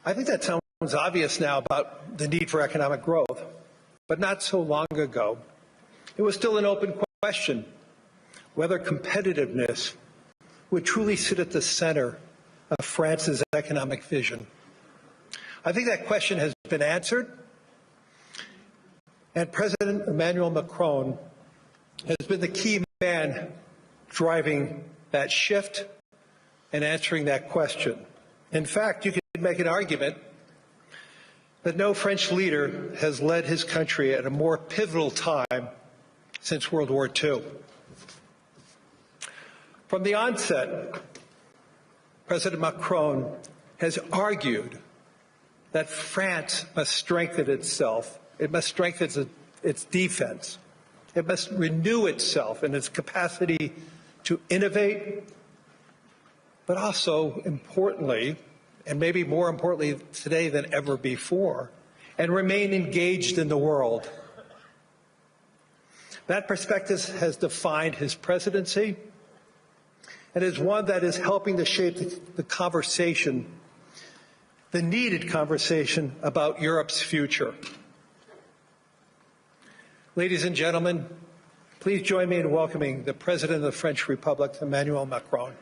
I think that sounds obvious now about the need for economic growth, but not so long ago. It was still an open question whether competitiveness would truly sit at the center of France's economic vision. I think that question has been answered, and President Emmanuel Macron has been the key man driving that shift and answering that question. In fact, you could make an argument that no French leader has led his country at a more pivotal time since World War II. From the onset, President Macron has argued that France must strengthen itself. It must strengthen its defense. It must renew itself in its capacity to innovate, but also importantly, and maybe more importantly today than ever before, and remain engaged in the world. That perspective has defined his presidency and is one that is helping to shape the conversation, the needed conversation about Europe's future. Ladies and gentlemen, please join me in welcoming the President of the French Republic, Emmanuel Macron.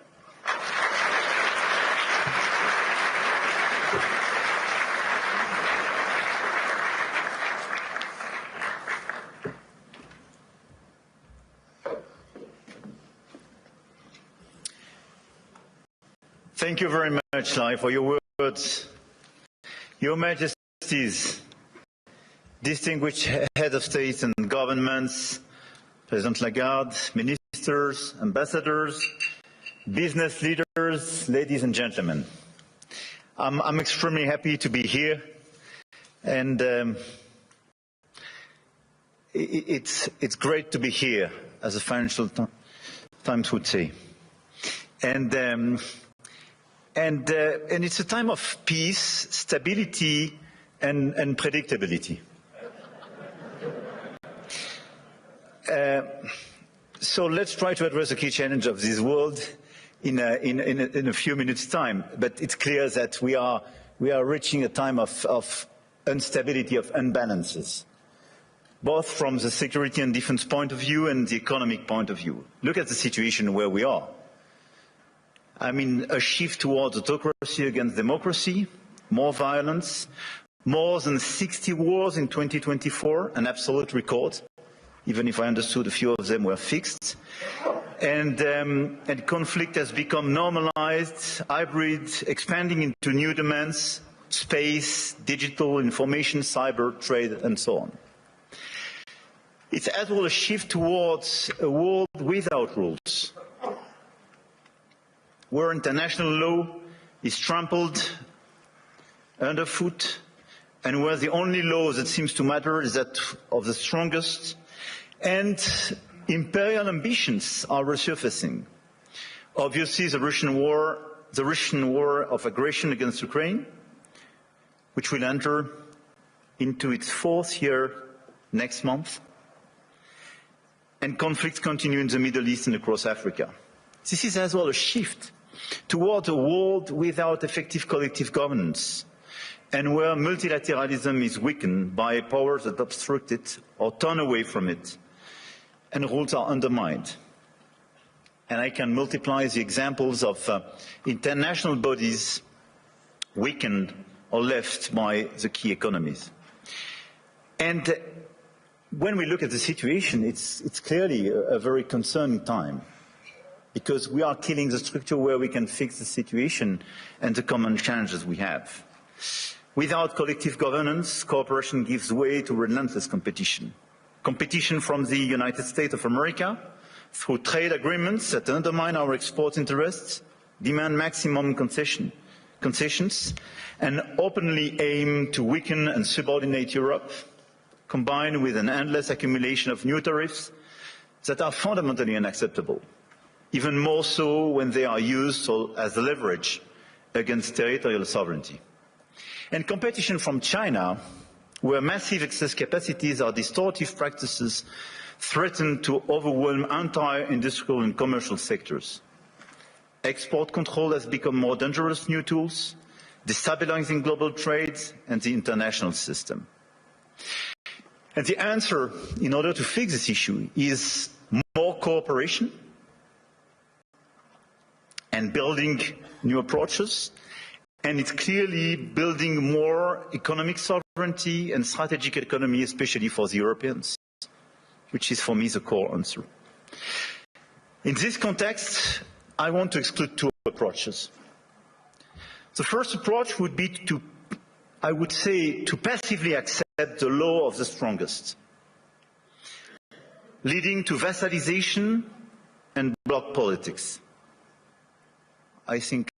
Thank you very much, Lai, for your words. Your Majesties, distinguished heads of state and governments, President Lagarde, ministers, ambassadors, business leaders, ladies and gentlemen. I'm extremely happy to be here, and it's great to be here, as the Financial Times would say. And it's a time of peace, stability, and predictability. So let's try to address the key challenge of this world in a few minutes' time. But it's clear that we are reaching a time of instability, of imbalances, both from the security and defense point of view and the economic point of view. Look at the situation where we are. I mean, a shift towards autocracy against democracy, more violence, more than 60 wars in 2024, an absolute record, even if I understood a few of them were fixed. And conflict has become normalized, hybrid, expanding into new domains, space, digital, information, cyber, trade, and so on. It's as well a shift towards a world without rules, where international law is trampled underfoot, and where the only law that seems to matter is that of the strongest, and imperial ambitions are resurfacing. Obviously, the Russian war of aggression against Ukraine, which will enter into its 4th year next month, and conflicts continue in the Middle East and across Africa. This is as well a shift toward a world without effective collective governance, and where multilateralism is weakened by powers that obstruct it or turn away from it, and rules are undermined. And I can multiply the examples of international bodies weakened or left by the key economies. And when we look at the situation, it's clearly a very concerning time, because we are killing the structure where we can fix the situation and the common challenges we have. Without collective governance, cooperation gives way to relentless competition. Competition from the United States of America through trade agreements that undermine our export interests, demand maximum concessions, and openly aim to weaken and subordinate Europe, combined with an endless accumulation of new tariffs that are fundamentally unacceptable, even more so when they are used as leverage against territorial sovereignty. And competition from China, where massive excess capacities or distortive practices threaten to overwhelm entire industrial and commercial sectors. Export control has become more dangerous new tools, destabilizing global trade and the international system. And the answer, in order to fix this issue, is more cooperation and building new approaches, and it's clearly building more economic sovereignty and strategic autonomy, especially for the Europeans, which is for me the core answer. In this context, I want to exclude two approaches. The first approach would be to, I would say, to passively accept the law of the strongest, leading to vassalization and bloc politics. I think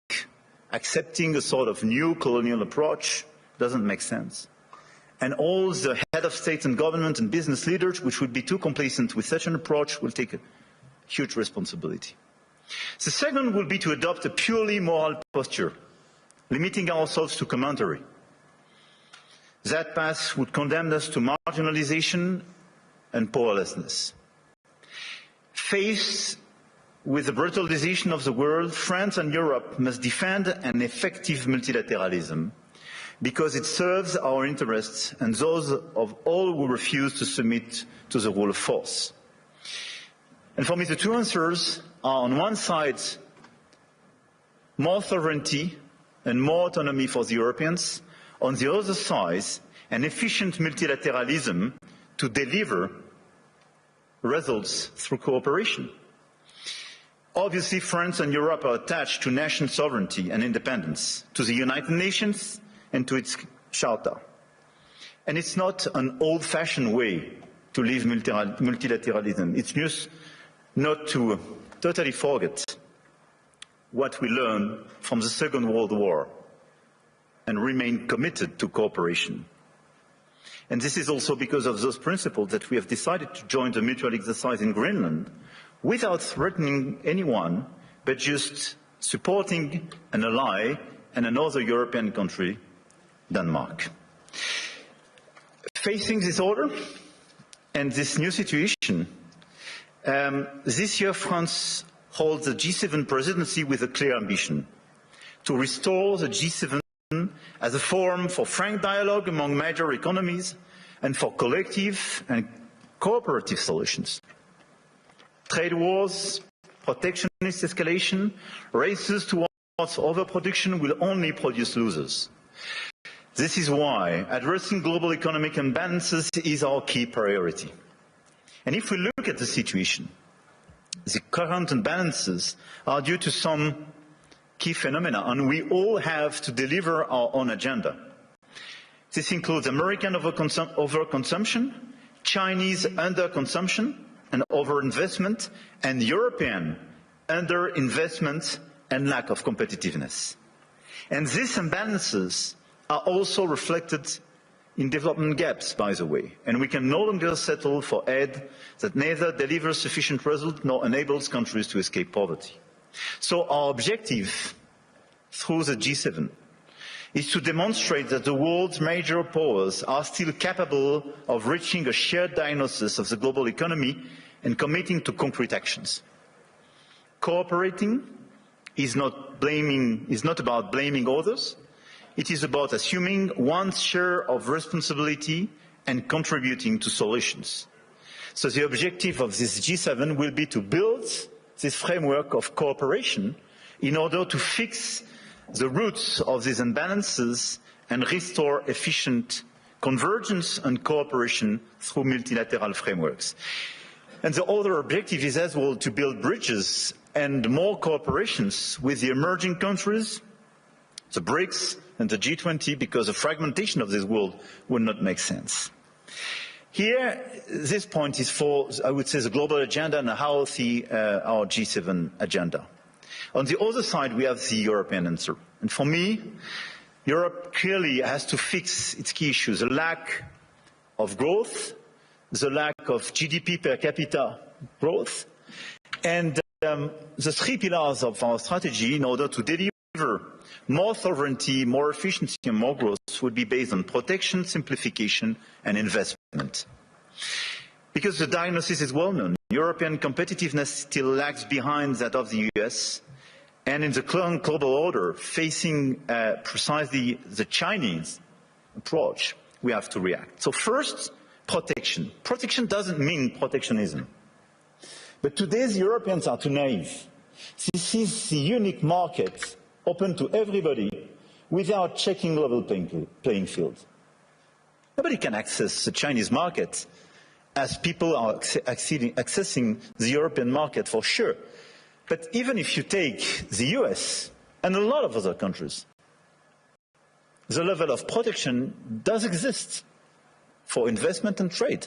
accepting a sort of new colonial approach doesn't make sense. And all the head of state and government and business leaders, which would be too complacent with such an approach, will take a huge responsibility. The second would be to adopt a purely moral posture, limiting ourselves to commentary. That path would condemn us to marginalization and powerlessness. Faced with the brutalization of the world, France and Europe must defend an effective multilateralism because it serves our interests and those of all who refuse to submit to the rule of force. And for me, the two answers are, on one side, more sovereignty and more autonomy for the Europeans, on the other side, an efficient multilateralism to deliver results through cooperation. Obviously, France and Europe are attached to national sovereignty and independence, to the United Nations and to its charter. And it's not an old-fashioned way to live multilateralism. It's just not to totally forget what we learned from the Second World War and remain committed to cooperation. And this is also because of those principles that we have decided to join the mutual exercise in Greenland without threatening anyone, but just supporting an ally and another European country, Denmark. Facing this order and this new situation, this year France holds the G7 presidency with a clear ambition to restore the G7 as a forum for frank dialogue among major economies and for collective and cooperative solutions. Trade wars, protectionist escalation, races towards overproduction will only produce losers. This is why addressing global economic imbalances is our key priority. And if we look at the situation, the current imbalances are due to some key phenomena, and we all have to deliver our own agenda. This includes American overconsumption, Chinese underconsumption and overinvestment, and European underinvestment and lack of competitiveness. And these imbalances are also reflected in development gaps, by the way, and we can no longer settle for aid that neither delivers sufficient results nor enables countries to escape poverty. So our objective through the G7 is to demonstrate that the world's major powers are still capable of reaching a shared diagnosis of the global economy and committing to concrete actions. Cooperating is not about blaming others. It is about assuming one's share of responsibility and contributing to solutions. So the objective of this G7 will be to build this framework of cooperation in order to fix the roots of these imbalances and restore efficient convergence and cooperation through multilateral frameworks. And the other objective is as well to build bridges and more cooperations with the emerging countries, the BRICS and the G20, because the fragmentation of this world would not make sense. Here, this point is for, I would say, the global agenda and how our G7 agenda. On the other side, we have the European answer. And for me, Europe clearly has to fix its key issues: the lack of growth, the lack of GDP per capita growth, and the three pillars of our strategy in order to deliver more sovereignty, more efficiency and more growth would be based on protection, simplification and investment. Because the diagnosis is well known, European competitiveness still lags behind that of the US, And in the current global order, facing precisely the Chinese approach, we have to react. So first, protection. Protection doesn't mean protectionism. But today's Europeans are too naive. This is the unique market open to everybody without checking level playing field. Nobody can access the Chinese market as people are accessing the European market for sure. But even if you take the US and a lot of other countries, the level of protection does exist for investment and trade.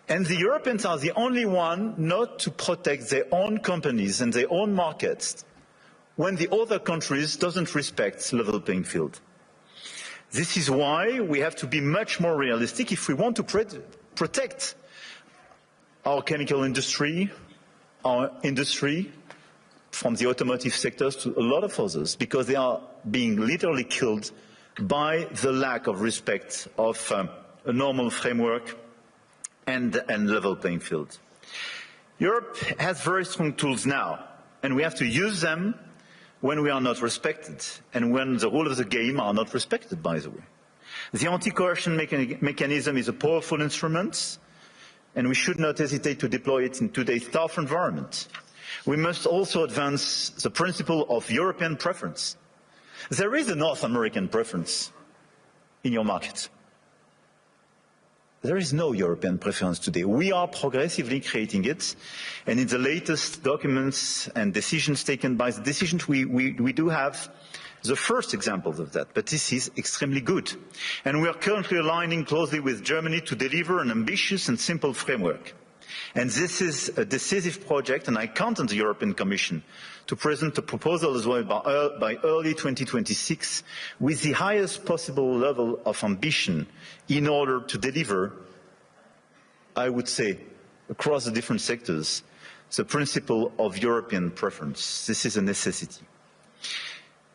And the Europeans are the only one not to protect their own companies and their own markets when the other countries doesn't respect level playing field. This is why we have to be much more realistic if we want to protect our chemical industry, our industry, from the automotive sectors to a lot of others, because they are being literally killed by the lack of respect of a normal framework and level playing field. Europe has very strong tools now, and we have to use them when we are not respected and when the rules of the game are not respected, by the way. The anti-coercion mechanism is a powerful instrument, and we should not hesitate to deploy it in today's tough environment. We must also advance the principle of European preference. There is a North American preference in your market. There is no European preference today. We are progressively creating it, and in the latest documents and decisions taken by the decisions, we do have the first examples of that, but this is extremely good. And we are currently aligning closely with Germany to deliver an ambitious and simple framework. And this is a decisive project, and I count on the European Commission to present a proposal as well by early 2026 with the highest possible level of ambition in order to deliver, I would say, across the different sectors, the principle of European preference. This is a necessity.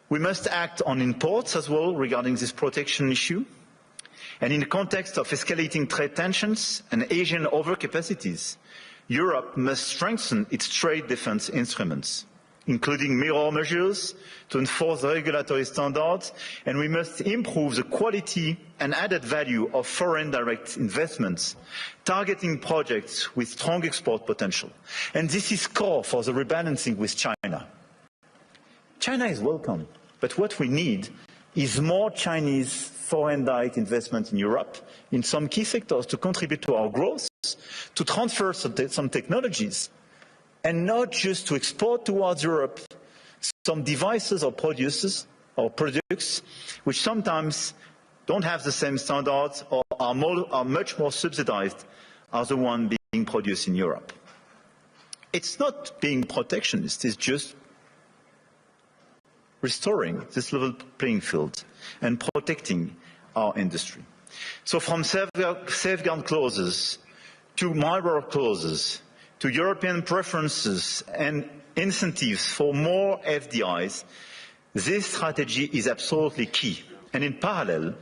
We must act on imports as well regarding this protection issue. And in the context of escalating trade tensions and Asian overcapacities, Europe must strengthen its trade defense instruments, including mirror measures to enforce regulatory standards, and we must improve the quality and added value of foreign direct investments, targeting projects with strong export potential. And this is core for the rebalancing with China. China is welcome, but what we need is more Chinese foreign direct investment in Europe in some key sectors to contribute to our growth, to transfer some technologies, and not just to export towards Europe some devices or products which sometimes don't have the same standards or are much more subsidized as the one being produced in Europe. It's not being protectionist, it's just restoring this level playing field and protecting our industry. So from safeguard clauses to mirror clauses to European preferences and incentives for more FDIs, this strategy is absolutely key. And in parallel,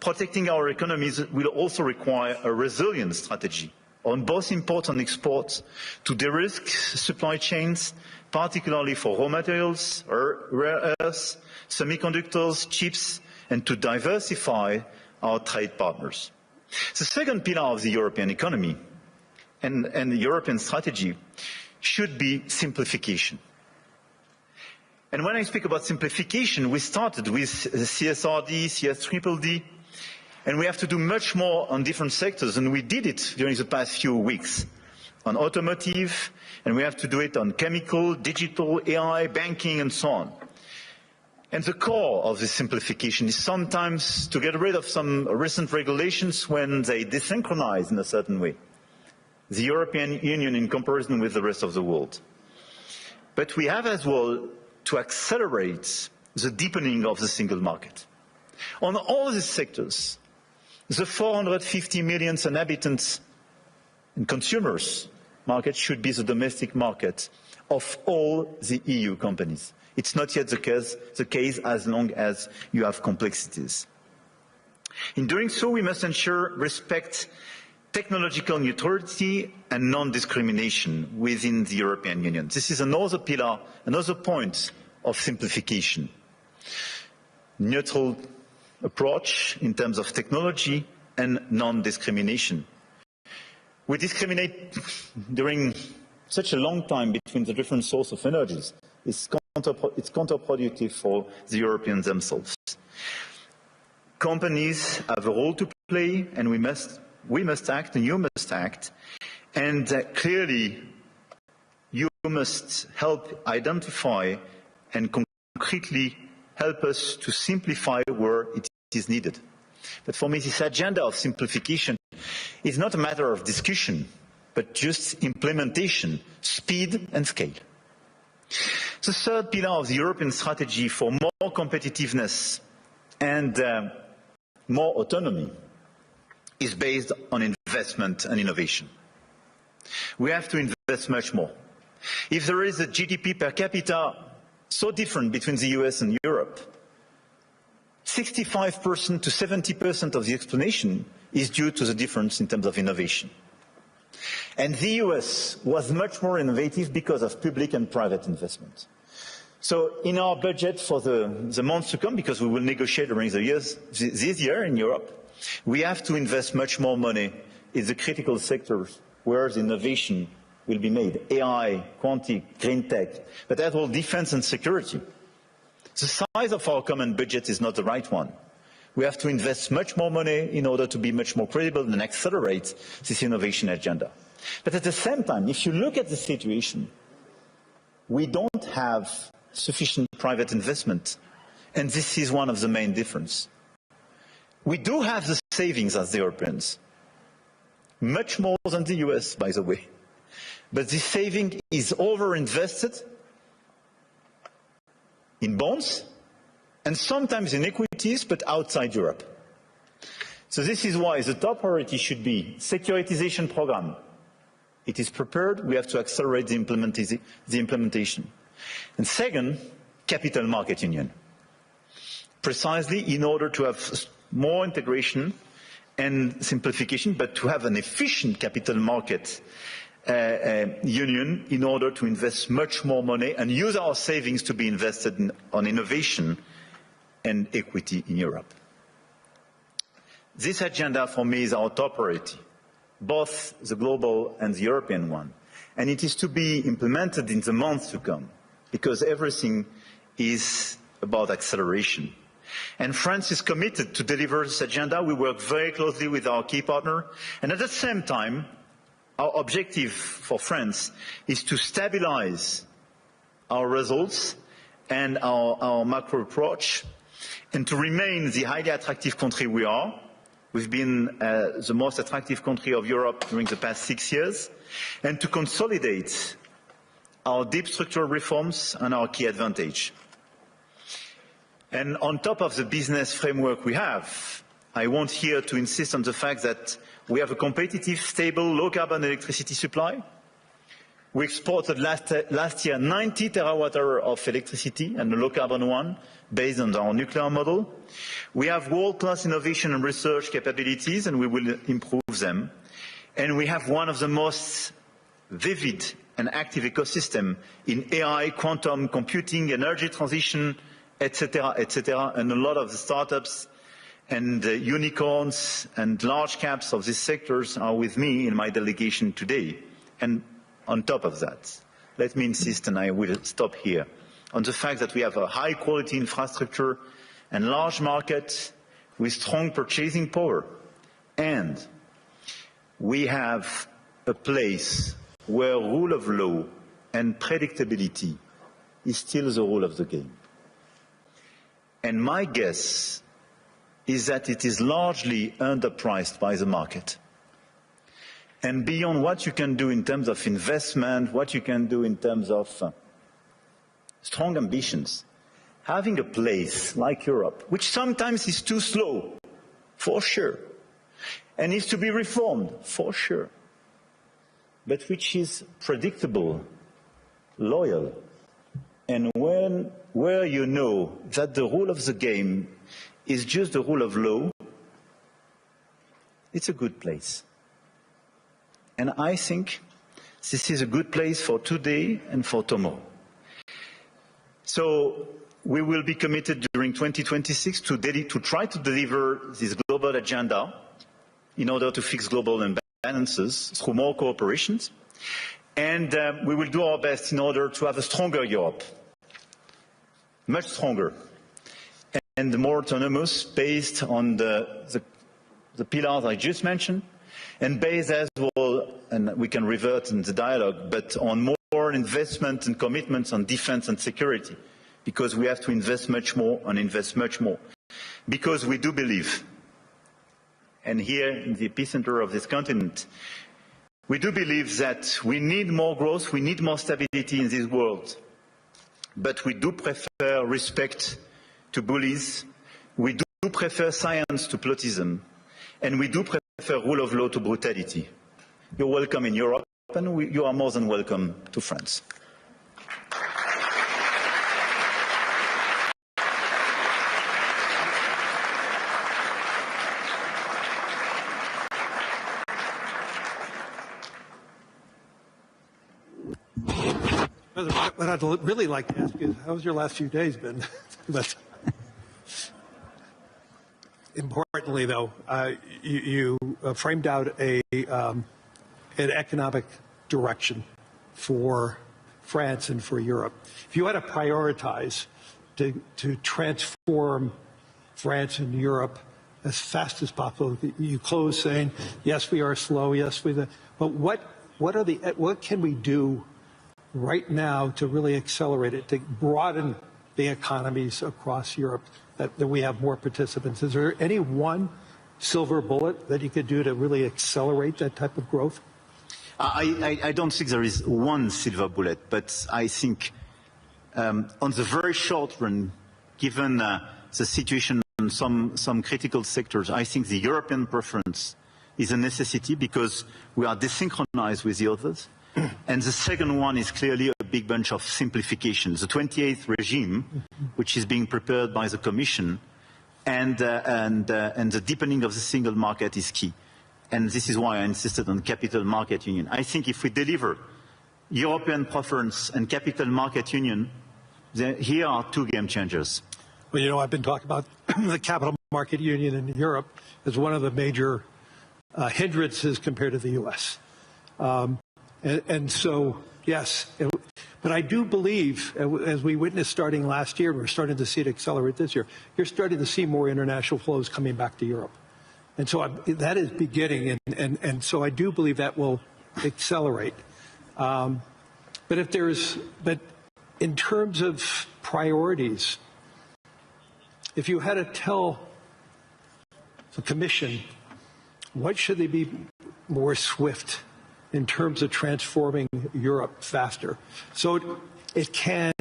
protecting our economies will also require a resilient strategy on both imports and exports to de-risk supply chains, particularly for raw materials, rare earths, semiconductors, chips, and to diversify our trade partners. The second pillar of the European economy and the European strategy should be simplification. And when I speak about simplification, we started with CSRD, CSDDD, and we have to do much more on different sectors, and we did it during the past few weeks on automotive, and we have to do it on chemical, digital, AI, banking, and so on. And the core of this simplification is sometimes to get rid of some recent regulations when they desynchronize in a certain way the European Union in comparison with the rest of the world. But we have as well to accelerate the deepening of the single market. On all these sectors, the 450 million inhabitants and consumers market should be the domestic market of all the EU companies. It's not yet the case as long as you have complexities. In doing so, we must ensure respect, technological neutrality and non-discrimination within the European Union. This is another pillar, another point of simplification. Neutral approach in terms of technology and non-discrimination. We discriminate during such a long time between the different sources of energies. It's counterproductive for the Europeans themselves. Companies have a role to play, and we must act, and you must act. And clearly, you must help identify and concretely help us to simplify where it is needed. But for me, this agenda of simplification is not a matter of discussion, but just implementation, speed and scale. The third pillar of the European strategy for more competitiveness and more autonomy is based on investment and innovation. We have to invest much more. If there is a GDP per capita so different between the US and Europe, 65% to 70% of the explanation is due to the difference in terms of innovation. And the US was much more innovative because of public and private investment. So in our budget for the months to come, because we will negotiate during the years, this year in Europe, we have to invest much more money in the critical sectors where the innovation will be made. AI, quantum, green tech, but as well defense and security. The size of our common budget is not the right one. We have to invest much more money in order to be much more credible and accelerate this innovation agenda. But at the same time, if you look at the situation, we don't have sufficient private investment. And this is one of the main differences. We do have the savings as the Europeans, much more than the US, by the way. But this saving is overinvested in bonds and sometimes in equities, but outside Europe. So this is why the top priority should be securitization program. It is prepared, we have to accelerate the implementation. And second, capital market union. Precisely in order to have more integration and simplification, but to have an efficient capital market union in order to invest much more money and use our savings to be invested on innovation and equity in Europe. This agenda for me is our top priority, both the global and the European one. And it is to be implemented in the months to come, because everything is about acceleration. And France is committed to deliver this agenda. We work very closely with our key partner. And at the same time, our objective for France is to stabilize our results and our macro approach, and to remain the highly attractive country we are. We've been the most attractive country of Europe during the past 6 years, and to consolidate our deep structural reforms and our key advantage. And on top of the business framework we have, I want here to insist on the fact that we have a competitive, stable, low-carbon electricity supply. We exported last year 90 terawatt-hours of electricity, and a low-carbon one, based on our nuclear model. We have world-class innovation and research capabilities, and we will improve them. And we have one of the most vivid and active ecosystems in AI, quantum computing, energy transition, etc., and a lot of the startups and unicorns and large caps of these sectors are with me in my delegation today. And on top of that, let me insist, and I will stop here, on the fact that we have a high-quality infrastructure and large market with strong purchasing power. And we have a place where rule of law and predictability is still the rule of the game. And my guess is that it is largely underpriced by the market. And beyond what you can do in terms of investment, what you can do in terms of strong ambitions, having a place like Europe, which sometimes is too slow, for sure, and needs to be reformed, for sure, but which is predictable, loyal, and where you know that the rule of the game is just the rule of law, it's a good place. And I think this is a good place for today and for tomorrow. So we will be committed during 2026 to try to deliver this global agenda in order to fix global imbalances through more cooperations. And we will do our best in order to have a stronger Europe, much stronger, and more autonomous, based on the pillars I just mentioned, and based as well, and we can revert in the dialogue, but on more investment and commitments on defense and security, because we have to invest much more and invest much more. Because we do believe, and here in the epicenter of this continent, we do believe that we need more growth, we need more stability in this world, but we do prefer respect to bullies, we do prefer science to plotism, and we do prefer rule of law to brutality. You're welcome in Europe, and you are more than welcome to France. What I'd really like to ask you is, how's your last few days been? But importantly, though, you framed out an economic direction for France and for Europe. If you had to prioritize to transform France and Europe as fast as possible, you close saying, yes, we are slow, yes, but what can we do right now to really accelerate it, to broaden the economies across Europe, that we have more participants? Is there any one silver bullet that you could do to really accelerate that type of growth? I don't think there is one silver bullet, but I think on the very short run, given the situation in some critical sectors, I think the European preference is a necessity because we are desynchronized with the others. And the second one is clearly a big bunch of simplification. The 28th regime, which is being prepared by the Commission, and the deepening of the single market is key. And this is why I insisted on capital market union. I think if we deliver European preference and capital market union, here are two game changers. Well, you know, I've been talking about the capital market union in Europe as one of the major hindrances compared to the U.S. And so, yes, but I do believe, as we witnessed starting last year, we're starting to see it accelerate this year, you're starting to see more international flows coming back to Europe. And so that is beginning, and so I do believe that will accelerate. But in terms of priorities, if you had to tell the Commission, what should they be more swift in terms of transforming Europe faster, so it can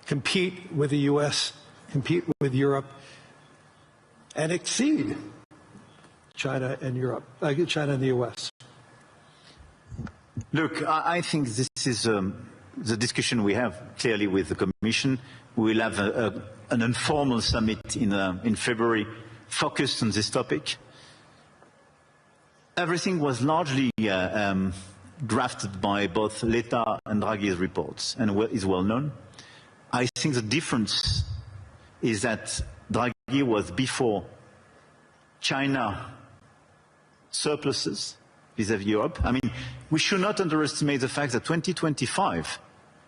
compete with the U.S., compete with Europe, and exceed China and Europe, China and the U.S.? Look, I think this is the discussion we have clearly with the Commission. We will have an informal summit in February focused on this topic. Everything was largely drafted by both Letta and Draghi's reports and is well known. I think the difference is that Draghi was before China surpluses vis-à-vis Europe. I mean, we should not underestimate the fact that 2025,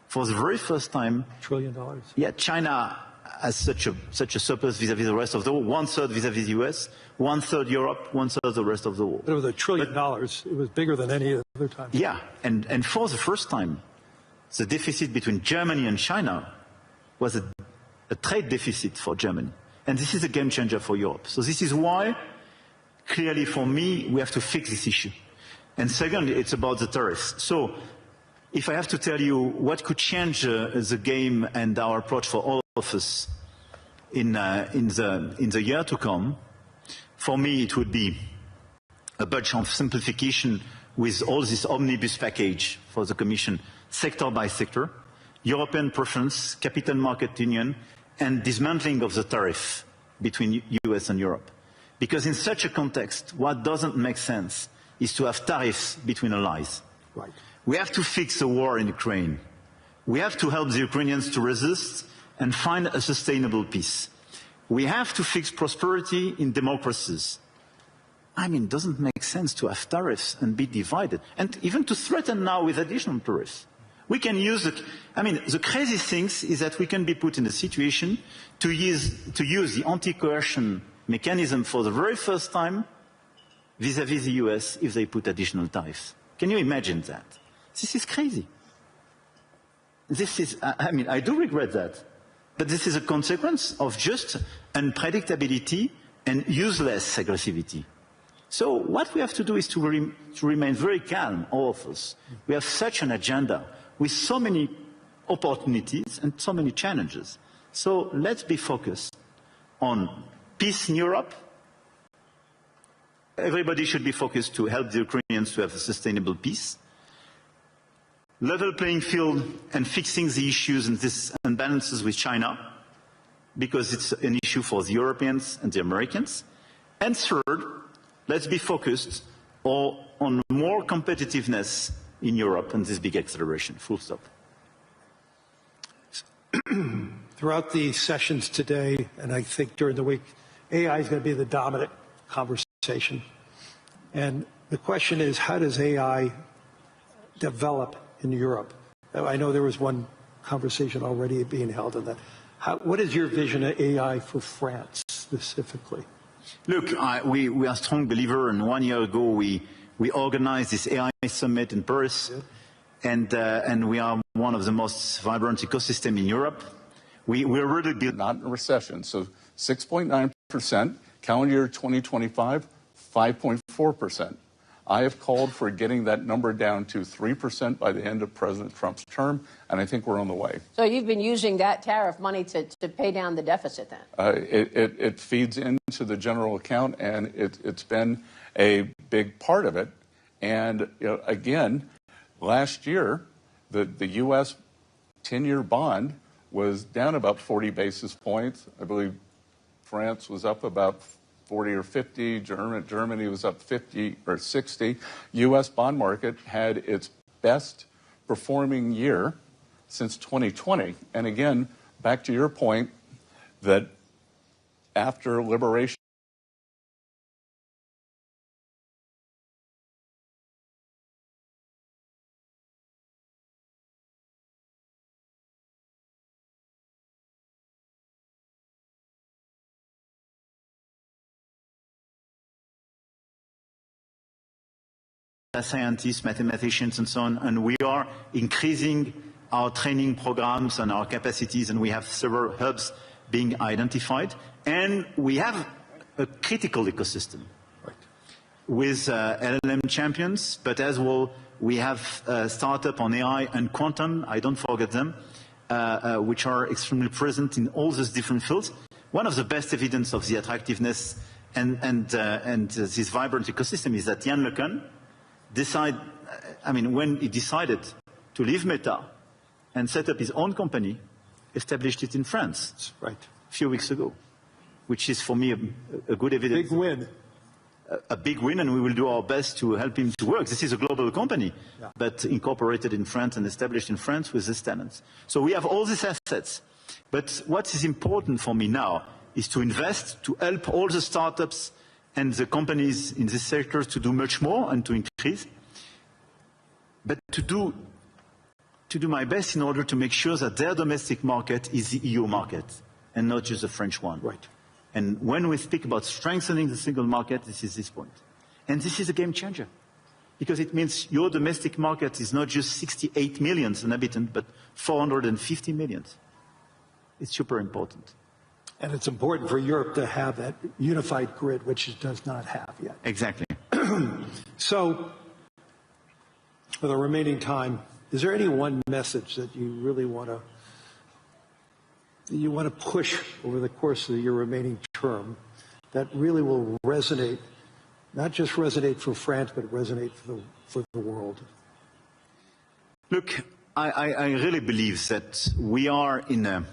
for the very first time, $1 trillion. Yeah, China has such a surplus vis-à-vis the rest of the world, one-third vis-à-vis the US, one-third Europe, one-third the rest of the world. But it was $1 trillion. It was bigger than any other time. Yeah, and for the first time, the deficit between Germany and China was a trade deficit for Germany. And this is a game changer for Europe. So this is why, clearly for me, we have to fix this issue. And second, it's about the tariffs. So if I have to tell you what could change the game and our approach for all of us in the year to come, for me it would be a bunch of simplification with all this omnibus package for the Commission, sector by sector, European preference, capital market union, and dismantling of the tariff between US and Europe. Because in such a context, what doesn't make sense is to have tariffs between allies. Right. We have to fix the war in Ukraine. We have to help the Ukrainians to resist, and find a sustainable peace. We have to fix prosperity in democracies. I mean, it doesn't make sense to have tariffs and be divided, and even to threaten now with additional tariffs. We can use it. I mean, the crazy thing is that we can be put in a situation to use the anti-coercion mechanism for the very first time vis-à-vis the US if they put additional tariffs. Can you imagine that? This is crazy. This is, I mean, I do regret that. But this is a consequence of just unpredictability and useless aggressivity. So what we have to do is to remain very calm, all of us. We have such an agenda with so many opportunities and so many challenges. So let's be focused on peace in Europe. Everybody should be focused to help the Ukrainians to have a sustainable peace. Level playing field and fixing the issues and these imbalances with China, because it's an issue for the Europeans and the Americans. And third, let's be focused on more competitiveness in Europe and this big acceleration, full stop. Throughout the sessions today, and I think during the week, AI is going to be the dominant conversation. And the question is, how does AI develop in Europe? I know there was one conversation already being held on that. What is your vision of AI for France specifically? Look, we are strong believer, and 1 year ago we organized this AI summit in Paris, and we are one of the most vibrant ecosystems in Europe. We're really built. Not in a recession, so 6.9%, calendar year 2025, 5.4%. I have called for getting that number down to 3% by the end of President Trump's term, and I think we're on the way. So you've been using that tariff money to pay down the deficit then? It feeds into the general account, and it's been a big part of it. And again, last year, the U.S. 10-year bond was down about 40 basis points. I believe France was up about 40 or 50. Germany was up 50 or 60. U.S. bond market had its best performing year since 2020. And again, back to your point that after liberation, scientists, mathematicians, and so on, and we are increasing our training programs and our capacities, and we have several hubs being identified, and we have a critical ecosystem with LLM champions, but as well we have a startup on AI and quantum, I don't forget them, which are extremely present in all these different fields. One of the best evidence of the attractiveness and this vibrant ecosystem is that Yann LeCun when he decided to leave Meta and set up his own company, established it in France a few weeks ago, which is for me a good evidence. Big win. A big win, and we will do our best to help him to work. This is a global company, but incorporated in France and established in France with these talents. So we have all these assets. But what is important for me now is to invest, to help all the startups and the companies in this sector to do much more and to increase, but to do my best in order to make sure that their domestic market is the EU market and not just the French one. Right. And when we speak about strengthening the single market, this is this point. And this is a game changer, because it means your domestic market is not just 68 million inhabitants, but 450 million. It's super important. And it's important for Europe to have that unified grid, which it does not have yet. Exactly. So, for the remaining time, is there any one message that you really want to push over the course of your remaining term that really will resonate, not just resonate for France, but resonate for the world? Look, I really believe that we are in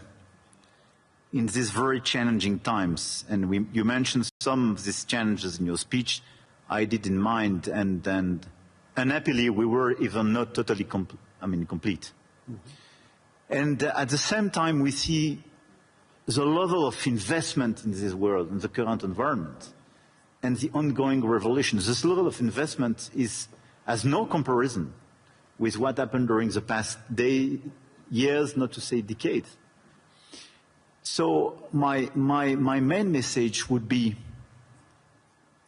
these very challenging times, and you mentioned some of these challenges in your speech. I did in mind, and unhappily we were even not totally complete. Mm-hmm. And at the same time, we see the level of investment in this world, in the current environment, and the ongoing revolution, this level of investment has no comparison with what happened during the past years, not to say decades. So my main message would be,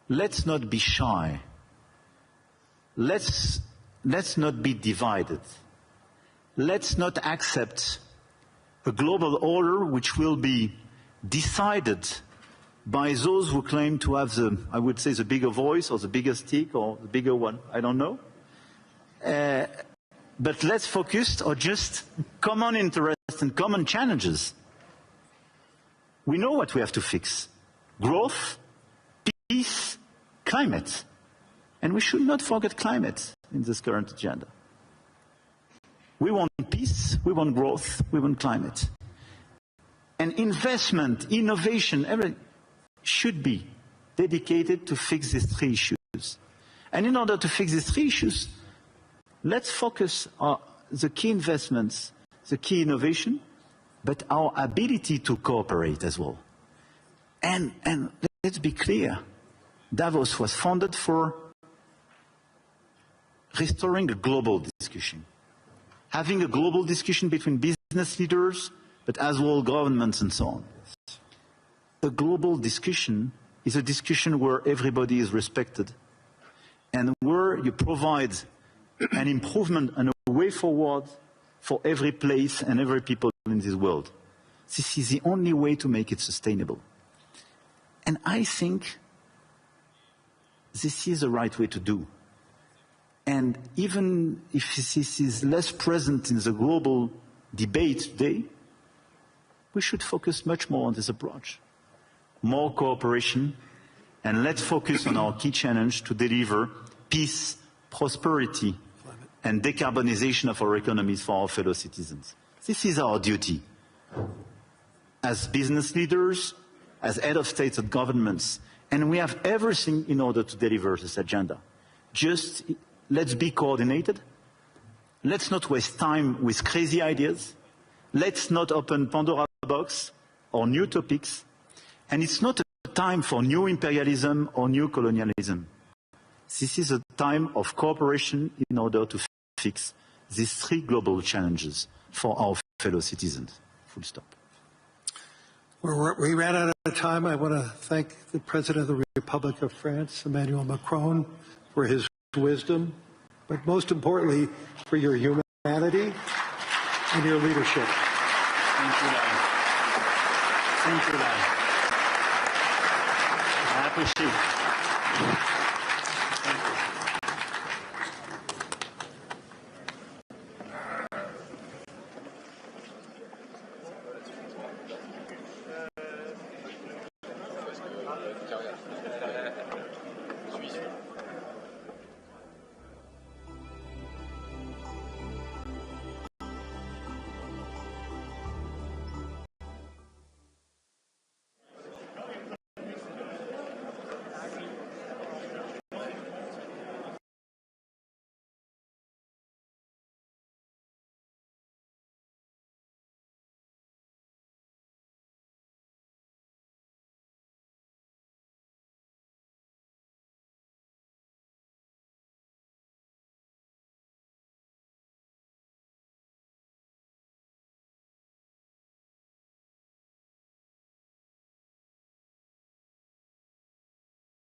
let's not be shy. Let's not be divided. Let's not accept a global order which will be decided by those who claim to have I would say, the bigger voice or the bigger stick or the bigger one, I don't know. But let's focus on just common interests and common challenges. We know what we have to fix: growth, peace, climate. And we should not forget climate in this current agenda. We want peace, we want growth, we want climate. And investment, innovation, everything should be dedicated to fix these three issues. And in order to fix these three issues, let's focus on the key investments, the key innovation, but our ability to cooperate as well. And let's be clear, Davos was founded for restoring a global discussion, having a global discussion between business leaders, but as well governments and so on. A global discussion is a discussion where everybody is respected and where you provide an improvement and a way forward for every place and every people in this world. This is the only way to make it sustainable. And I think this is the right way to do. And even if this is less present in the global debate today, we should focus much more on this approach. More cooperation, and let's focus on our key challenge to deliver peace, prosperity, and decarbonization of our economies for our fellow citizens. This is our duty. As business leaders, as head of states and governments, and we have everything in order to deliver this agenda. Just let's be coordinated. Let's not waste time with crazy ideas. Let's not open Pandora's box or new topics. And it's not a time for new imperialism or new colonialism. This is a time of cooperation in order to fix these three global challenges for our fellow citizens. Full stop. We ran out of time. I want to thank the President of the Republic of France, Emmanuel Macron, for his wisdom, but most importantly, for your humanity and your leadership. Thank you, Larry. Thank you, Larry. I appreciate it.